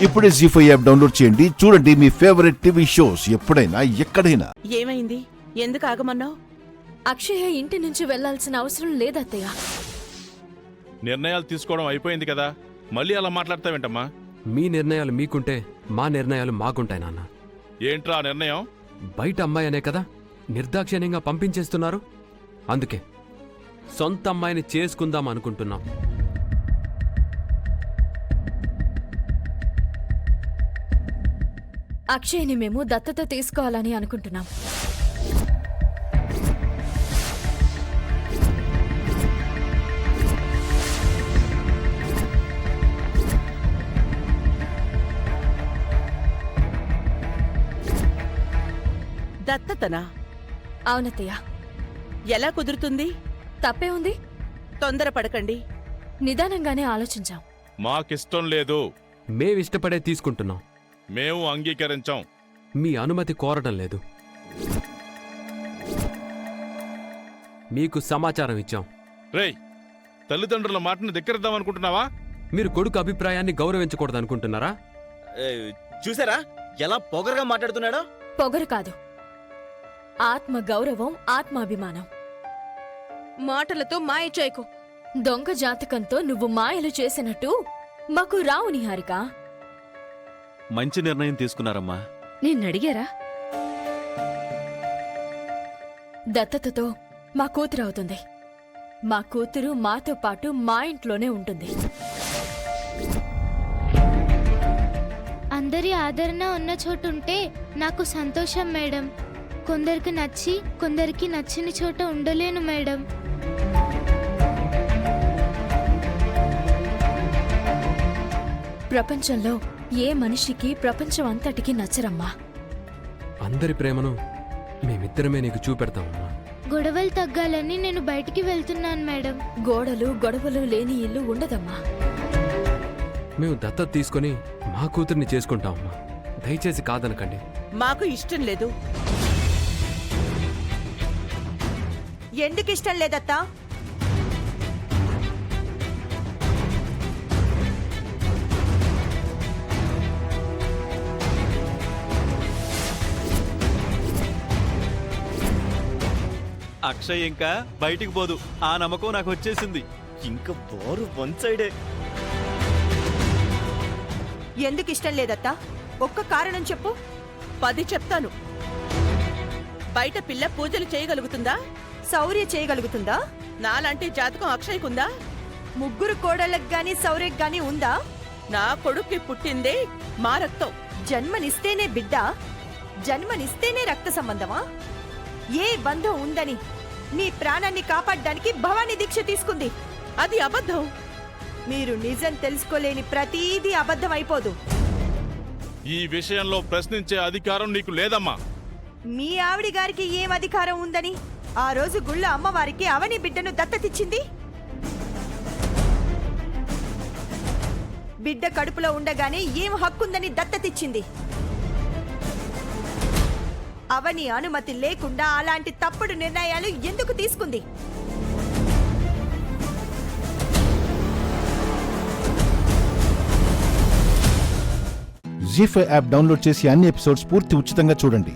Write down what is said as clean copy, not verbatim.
ఇప్పుడే జీ5 app download చేయండి. చూడండి మీ ఫేవరెట్ టీవీ షోస్ ఎప్పుడైనా ఎక్కడైనా. ఏమైంది? ఎందుకు ఆగమన్నావు? అక్షయ ఇంటి నుంచి వెళ్లాల్సిన అవసరం లేదత్తయ్య. నిర్ణయాలు తీసుకోవడం అయిపోయింది కదా, మళ్ళీ అలా మాట్లాడతావేంటమ్మా? మీ నిర్ణయాలు మీకుంటే మా నిర్ణయాలు మాకుంటాయి నాన్న. ఏంట్రా నిర్ణయం? బయట అమ్మాయి అనే కదా నిర్దాక్షిణ్యంగా పంపించేస్తున్నారు. అందుకే సొంత అమ్మాయిని చేసుకుందాం అనుకుంటున్నాం. అక్షయ్ని మేము దత్తత తీసుకోవాలని అనుకుంటున్నాం. దత్తతనా? అవునత్తయ్య. ఎలా కుదురుతుంది? తప్పే ఉంది? తొందరపడకండి, నిదానంగానే ఆలోచించాం. మాకిష్టం లేదు. మేమిష్టపడే తీసుకుంటున్నాం. మేము అంగీకరించాం. మీ అనుమతి కోరడం లేదు. మీకు సమాచారం ఇచ్చాం. రేయ్, తల్లిదండ్రుల మాటను ధిక్కరిద్దామనుకుంటున్నావా? మీరు కొడుకు అభిప్రాయాన్ని గౌరవించకూడదనుకుంటున్నారా? చూసారా ఎలా పొగరుగా మాట్లాడుతున్నాడో? పొగరు కాదు, ఆత్మ గౌరవం, ఆత్మాభిమానం. మాటలతో మాయ చేయకు. దొంగ జాతకంతో నువ్వు మాయలు చేసినట్టు మాకు రావు నిహారిక. మంచి నిర్ణయం తీసుకున్నారమ్మా. నిన్నడిగారా? దత్తతతో మా కూతురు అవుతుంది. మా కూతురు మాతో పాటు మా ఇంట్లోనే ఉంటుంది. అందరి ఆదరణ ఉన్న చోటుంటే నాకు సంతోషం మేడం. కొందరికి నచ్చి కొందరికి నచ్చని చోట ఉండలేను మేడం. ప్రపంచంలో ఏ మనిషికి ప్రపంచం అంతటికి నచ్చరమ్మా. అందరి ప్రేమను మేమిద్దరమే నీకు చూపెడతామమ్మా. గొడవలు తగ్గాలని నేను బయటికి వెళ్తున్నాను మేడం. గోడలు గొడవలు లేని ఇల్లు ఉండదమ్మా. మేము దత్తత తీసుకొని మా కూతుర్ని చేసుకుంటామమ్మా. దయచేసి కాదనకండి. మాకు ఇష్టం లేదు. ఎందుకు ఇష్టం లేదత్తా? అక్షయ్ ఇంకా బయటికి పోదు, ఆ నమ్మకం నాకు వచ్చేసింది. ఇంకా బోరు వన్ సైడే. ఎందుకు ఇష్టం లేదత్తా? ఒక్క కారణం చెప్పు. 10 చెప్తాను. బయట పిల్ల పూజలు చేయగలుగుతుందా? శౌర్య చేయగలుగుతుందా? నాలాంటి జాతకం అక్షయ్కుందా? ముగ్గురు కోడళ్ళకి గాని శౌర్యకి గాని ఉందా? నా కొడుక్కి పుట్టిందే మా రక్తం. జన్మనిస్తేనే బిడ్డ, జన్మనిస్తేనే రక్త సంబంధమా? ఏ బంధం ఉందని మీ ప్రాణాన్ని కాపాడడానికి భవానీ దీక్ష తీసుకుంది. అది అబద్ధం. మీరు నిజం తెలుసుకోలేని ప్రతీదీ అబద్ధం అయిపోదు. ఈ విషయంలో ప్రశ్నించే అధికారం నీకు లేదమ్మా. మీ ఆవిడి గారికి ఏం అధికారం ఉందని ఆ రోజు గుళ్ళ అమ్మవారికి అవని బిడ్డను దత్తతిచ్చింది? బిడ్డ కడుపులో ఉండగానే ఏం హక్కుందని దత్తతిచ్చింది? అవని అనుమతి లేకుండా అలాంటి తప్పుడు నిర్ణయాలు ఎందుకు తీసుకుంది? జీ5 యాప్ డౌన్లోడ్ చేసి అన్ని ఎపిసోడ్స్ పూర్తి ఉచితంగా చూడండి.